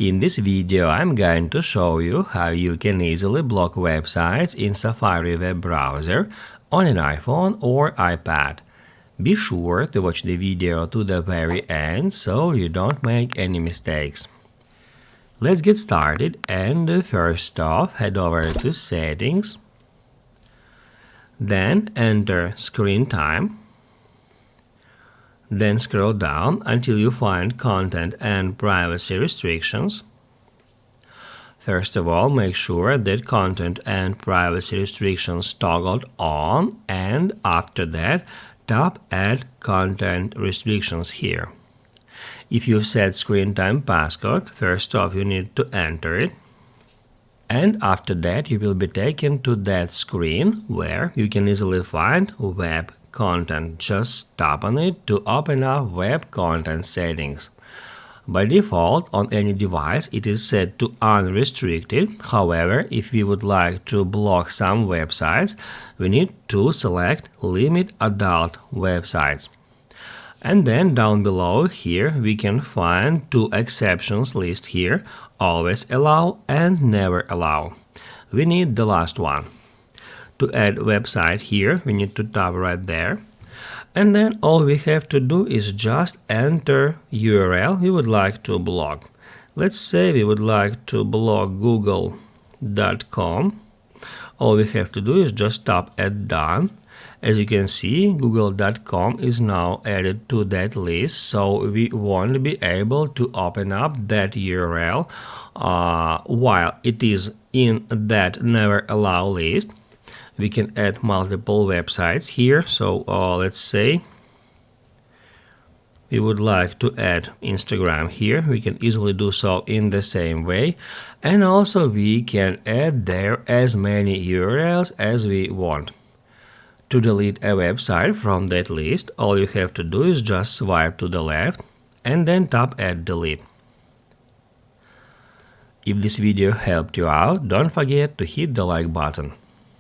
In this video, I'm going to show you how you can easily block websites in Safari web browser on an iPhone or iPad. Be sure to watch the video to the very end so you don't make any mistakes. Let's get started, and first off, head over to Settings, then enter Screen Time, then scroll down until you find Content and Privacy Restrictions. First of all, make sure that Content and Privacy Restrictions toggled on, and after that, tap Add Content Restrictions here. If you've set Screen Time passcode, first off you need to enter it. And after that you will be taken to that screen where you can easily find Web Content. Just tap on it to open up Web Content settings. By default, on any device it is set to unrestricted. However, if we would like to block some websites, we need to select Limit Adult Websites. And then down below here we can find two exceptions list here: Always Allow and Never Allow. We need the last one. To add website here, we need to tap right there. And then all we have to do is just enter URL we would like to block. Let's say we would like to block google.com. All we have to do is just tap Add Done. As you can see, google.com is now added to that list, so we won't be able to open up that URL while it is in that Never Allow list. We can add multiple websites here. So let's say we would like to add Instagram here. We can easily do so in the same way, and also we can add there as many URLs as we want. To delete a website from that list, all you have to do is just swipe to the left and then tap Add Delete. If this video helped you out, don't forget to hit the like button.